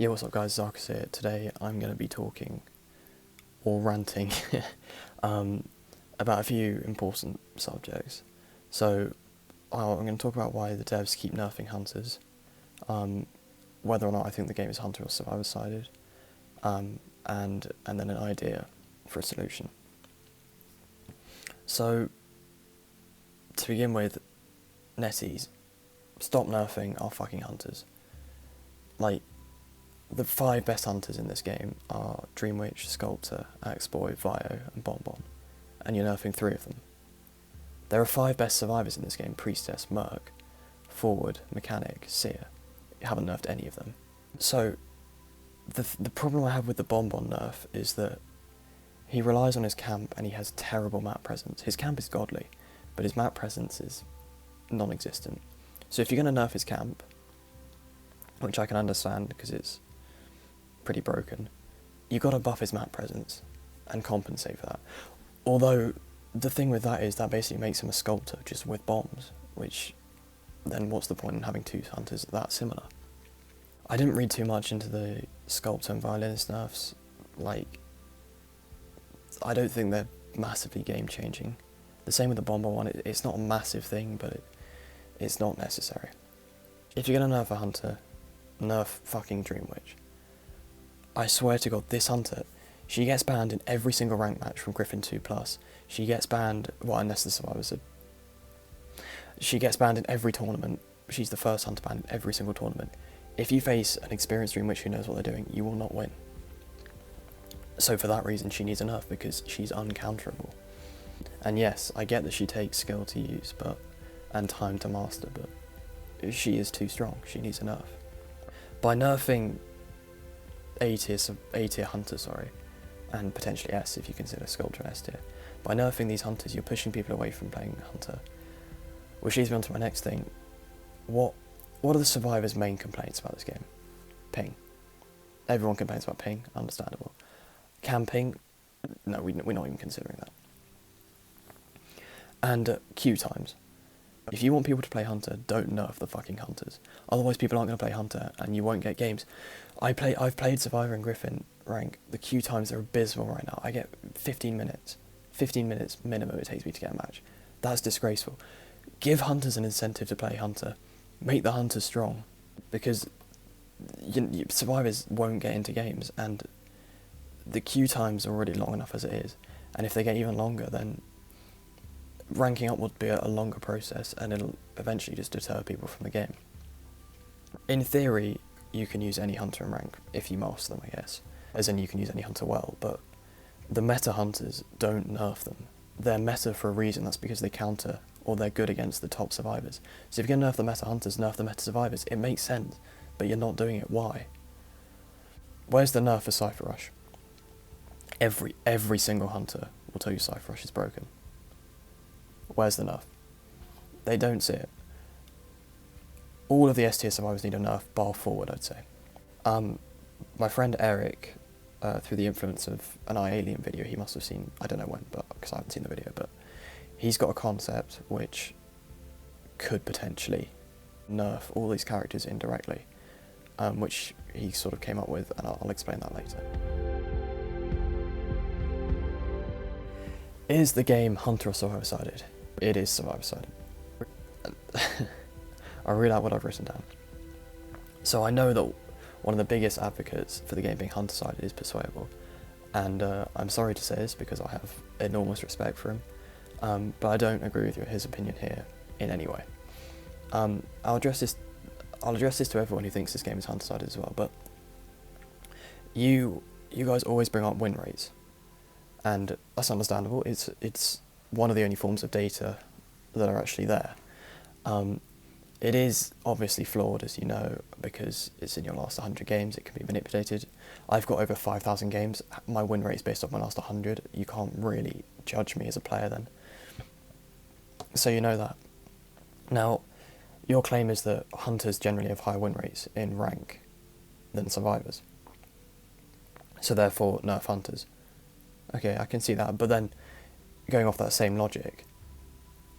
Yeah, what's up guys, Zarkus here. Today I'm going to be talking, or ranting, about a few important subjects. So, I'm going to talk about why the devs keep nerfing hunters, whether or not I think the game is hunter or survivor sided, and then an idea for a solution. So, to begin with, NETEASE, stop nerfing our fucking hunters. Like, the 5 best hunters in this game are Dream Witch, Sculptor, Axeboy, Vio, and Bonbon, and you're nerfing 3 of them. There are 5 best survivors in this game: Priestess, Merc, Forward, Mechanic, Seer. You haven't nerfed any of them. So, the problem I have with the Bonbon nerf is that he relies on his camp and he has terrible map presence. His camp is godly, but his map presence is non-existent. So if you're going to nerf his camp, which I can understand because it's pretty broken, you got to buff his map presence and compensate for that. Although the thing with that is that basically makes him a sculptor just with bombs, which then what's the point in having 2 hunters that similar? I didn't read too much into the sculptor and violinist nerfs. Like, I don't think they're massively game changing. The same with the Bonbon one, it's not a massive thing, but it's not necessary. If you're gonna nerf a hunter, nerf fucking Dream Witch. I swear to God, this hunter, she gets banned in every single rank match from Griffin 2+. She gets banned, well, unless the survivors are... She gets banned in every tournament. She's the first hunter banned in every single tournament. If you face an experienced Dream Witch who knows what they're doing, you will not win. So for that reason, she needs a nerf, because she's uncounterable. And yes, I get that she takes skill to use, and time to master, but she is too strong. She needs a nerf. By nerfing A tier hunter, and potentially S if you consider Sculptor an S tier. By nerfing these hunters, you're pushing people away from playing hunter. Which leads me on to my next thing. What are the survivors' main complaints about this game? Ping. Everyone complains about ping, understandable. Camping, no, we're not even considering that. And queue times. If you want people to play hunter, don't nerf the fucking hunters. Otherwise people aren't going to play hunter and you won't get games. I've played Survivor and Griffin rank. The queue times are abysmal right now. I get 15 minutes. 15 minutes minimum it takes me to get a match. That's disgraceful. Give hunters an incentive to play hunter. Make the hunters strong. Because survivors won't get into games, and the queue times are already long enough as it is. And if they get even longer, then ranking up would be a longer process, and it'll eventually just deter people from the game. In theory, you can use any hunter in rank if you master them, I guess. As in, you can use any hunter well, but the meta hunters, don't nerf them. They're meta for a reason. That's because they counter, or they're good against the top survivors. So if you're going to nerf the meta hunters, nerf the meta survivors. It makes sense, but you're not doing it. Why? Where's the nerf for Cypher Rush? Every single hunter will tell you Cypher Rush is broken. Where's the nerf? They don't see it. All of the S tier survivors need a nerf, bar Forward, I'd say. My friend Eric, through the influence of an iAlien video he must have seen, I don't know when, but because I haven't seen the video, but he's got a concept which could potentially nerf all these characters indirectly, which he sort of came up with, and I'll explain that later. Is the game hunter or survivor sided? It is survivor sided. I'll read out what I've written down. So I know that one of the biggest advocates for the game being hunter sided is Persuadable, and I'm sorry to say this because I have enormous respect for him, but I don't agree with his opinion here in any way. I'll address this to everyone who thinks this game is hunter sided as well, but you guys always bring up win rates. And that's understandable. It's one of the only forms of data that are actually there. It is obviously flawed, as you know, because it's in your last 100 games. It can be manipulated. I've got over 5,000 games. My win rate is based off my last 100. You can't really judge me as a player then. So you know that. Now, your claim is that hunters generally have higher win rates in rank than survivors. So therefore, nerf hunters. Okay, I can see that, but then, going off that same logic,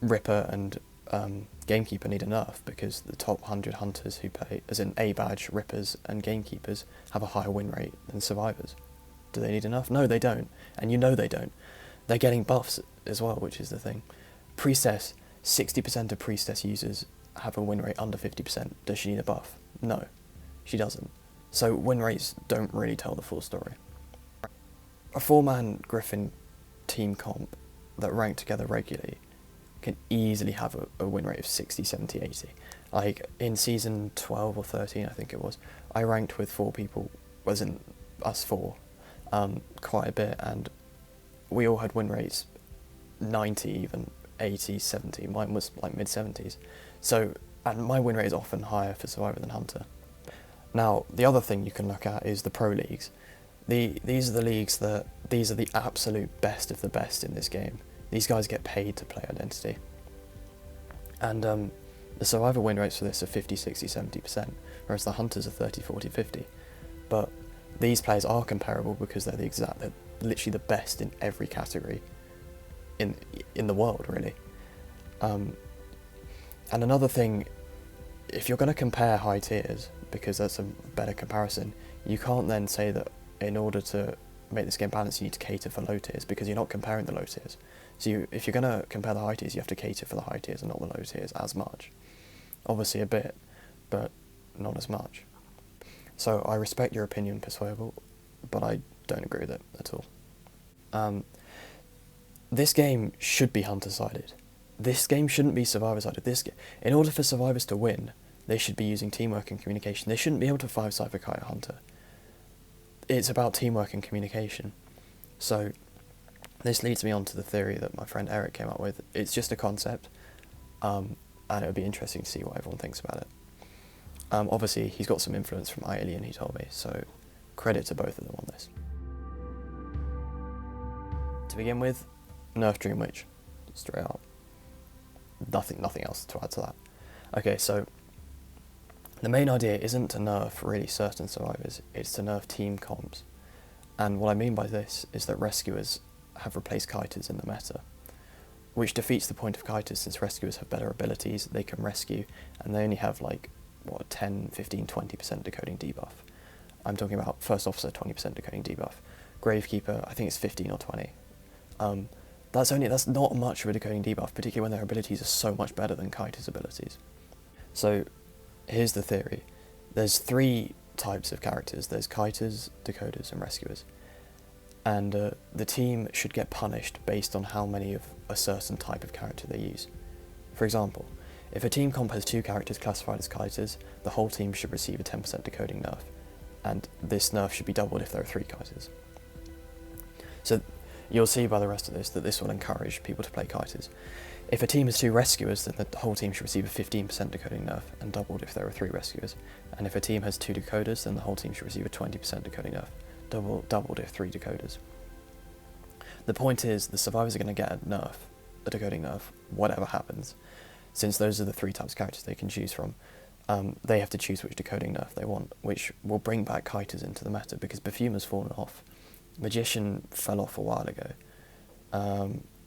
Ripper and Gamekeeper need a nerf because the top 100 hunters who play, as in A badge, rippers and gamekeepers, have a higher win rate than survivors. Do they need a nerf? No, they don't, and you know they don't. They're getting buffs as well, which is the thing. Priestess, 60% of Priestess users have a win rate under 50%. Does she need a buff? No, she doesn't. So win rates don't really tell the full story. A 4-man Griffin team comp that rank together regularly can easily have a win rate of 60, 70, 80. Like in season 12 or 13, I think it was, I ranked with 4 people, as in us 4, quite a bit, and we all had win rates 90, even 80, 70. Mine was like mid-70s. So, and my win rate is often higher for Survivor than Hunter. Now, the other thing you can look at is the pro leagues. These are the leagues these are the absolute best of the best in this game. These guys get paid to play Identity. And the Survivor win rates for this are 50, 60, 70%, whereas the Hunters are 30, 40, 50. But these players are comparable because they're literally the best in every category in the world, really. And another thing, if you're going to compare high tiers, because that's a better comparison, you can't then say that in order to make this game balanced you need to cater for low tiers, because you're not comparing the low tiers. So if you're going to compare the high tiers, you have to cater for the high tiers and not the low tiers as much. Obviously a bit, but not as much. So I respect your opinion, Persuable, but I don't agree with it at all. This game should be Hunter-sided. This game shouldn't be Survivor-sided. In order for Survivors to win, they should be using teamwork and communication. They shouldn't be able to 5-side for Kite Hunter. It's about teamwork and communication. So this leads me on to the theory that my friend Eric came up with. It's just a concept, and it would be interesting to see what everyone thinks about it. Obviously, he's got some influence from iAlien, he told me, so credit to both of them on this. To begin with, nerf Dream Witch, straight up. Nothing else to add to that. Okay, so the main idea isn't to nerf really certain survivors, it's to nerf team comps. And what I mean by this is that rescuers have replaced kiters in the meta, which defeats the point of kiters since rescuers have better abilities, they can rescue, and they only have like, 10, 15, 20% decoding debuff. I'm talking about First Officer 20% decoding debuff. Gravekeeper, I think it's 15 or 20. That's not much of a decoding debuff, particularly when their abilities are so much better than Kiter's abilities. So here's the theory. There's 3 types of characters. There's kiters, decoders, and rescuers. And the team should get punished based on how many of a certain type of character they use. For example, if a team comp has 2 characters classified as kiters, the whole team should receive a 10% decoding nerf, and this nerf should be doubled if there are 3 kiters. So you'll see by the rest of this that this will encourage people to play kiters. If a team has 2 rescuers, then the whole team should receive a 15% decoding nerf, and doubled if there are 3 rescuers. And if a team has 2 decoders, then the whole team should receive a 20% decoding nerf, doubled if 3 decoders. The point is, the survivors are going to get a decoding nerf, whatever happens. Since those are the 3 types of characters they can choose from, they have to choose which decoding nerf they want, which will bring back kiters into the meta, because Perfumer's fallen off. Magician fell off a while ago.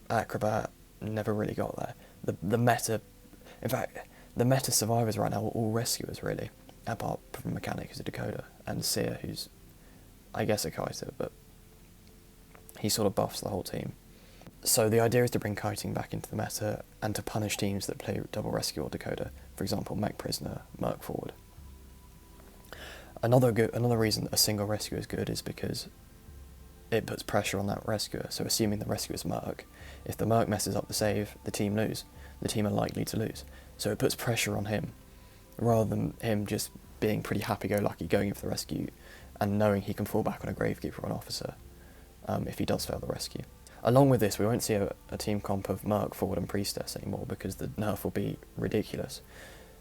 Acrobat never really got there. The meta survivors right now are all rescuers, really, apart from Mechanic, who's a decoder, and Seer, who's, I guess, a kiter, but he sort of buffs the whole team. So the idea is to bring kiting back into the meta and to punish teams that play double rescue or decoder, for example, Mech Prisoner, Merc Forward. Another reason a single rescue is good is because it puts pressure on that rescuer. So assuming the rescuer's Merc, if the Merc messes up the save, the team lose. The team are likely to lose. So it puts pressure on him, rather than him just being pretty happy-go-lucky going in for the rescue and knowing he can fall back on a Gravekeeper or an Officer if he does fail the rescue. Along with this, we won't see a team comp of Merc, Forward and Priestess anymore, because the nerf will be ridiculous.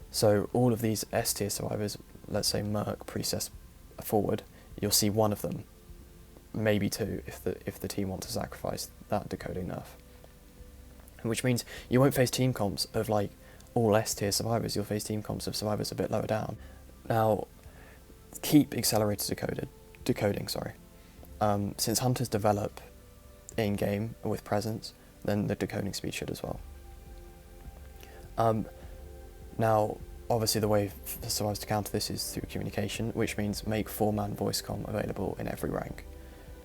So all of these S tier survivors, let's say Merc, Priestess, Forward, you'll see one of them, maybe 2, if the team want to sacrifice that decoding nerf. Which means you won't face team comps of like all S tier survivors, you'll face team comps of survivors a bit lower down. Now, keep accelerated decoding, since hunters develop in-game with presence, then the decoding speed should as well. Now, obviously the way for survivors to counter this is through communication, which means make 4-man voice comm available in every rank.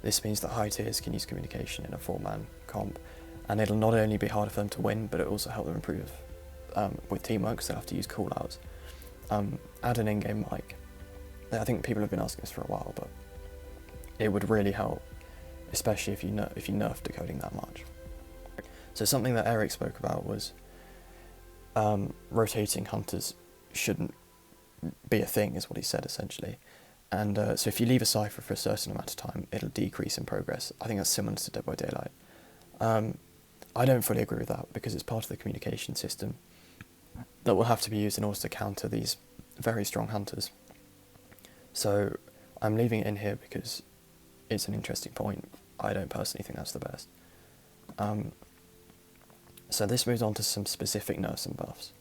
This means that high tiers can use communication in a 4-man comp, and it'll not only be harder for them to win, but it'll also help them improve with teamwork, because they'll have to use callouts. Add an in-game mic. I think people have been asking this for a while, but it would really help, especially if you nerf decoding that much. So something that Eric spoke about was rotating hunters shouldn't be a thing, is what he said essentially. And so if you leave a cipher for a certain amount of time, it'll decrease in progress. I think that's similar to Dead by Daylight. I don't fully agree with that, because it's part of the communication system that will have to be used in order to counter these very strong hunters. So I'm leaving it in here because it's an interesting point. I don't personally think that's the best. So this moves on to some specific nerfs and buffs.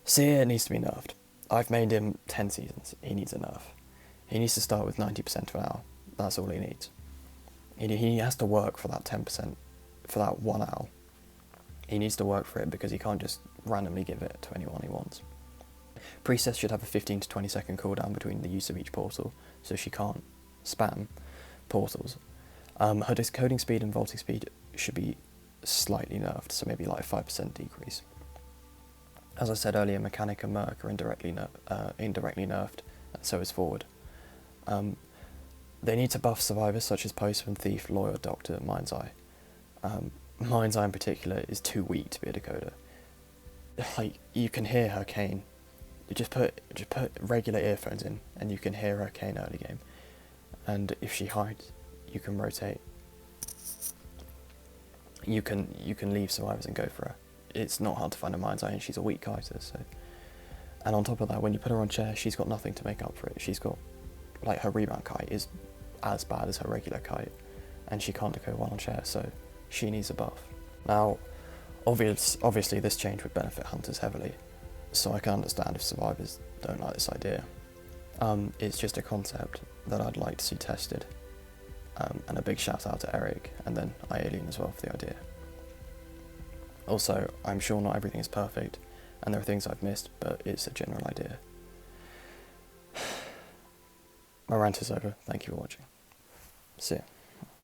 Seer needs to be nerfed. I've made him 10 seasons. He needs a nerf. He needs to start with 90% for now. That's all he needs. He has to work for that 10%, for that 1 hour. He needs to work for it, because he can't just randomly give it to anyone he wants. Priestess should have a 15 to 20 second cooldown between the use of each portal, so she can't spam portals. Her decoding speed and vaulting speed should be slightly nerfed, so maybe like a 5% decrease. As I said earlier, Mechanic and Merc are indirectly nerfed, and so is Forward. They need to buff survivors such as Postman, Thief, Lawyer, Doctor, Mind's Eye. Mind's Eye in particular is too weak to be a decoder. Like, you can hear her cane. You just put regular earphones in, and you can hear her cane early game. And if she hides, you can rotate. You can leave survivors and go for her. It's not hard to find a Mind's Eye, and she's a weak kiter, so. And on top of that, when you put her on chair, she's got nothing to make up for it. She's got, like, her rebound kite is as bad as her regular kite, and she can't decode while on chair, so she needs a buff. Now, obviously this change would benefit hunters heavily, so I can understand if survivors don't like this idea. It's just a concept that I'd like to see tested. And a big shout out to Eric, and then iAlien as well for the idea. Also, I'm sure not everything is perfect, and there are things I've missed, but it's a general idea. My rant is over. Thank you for watching. See ya.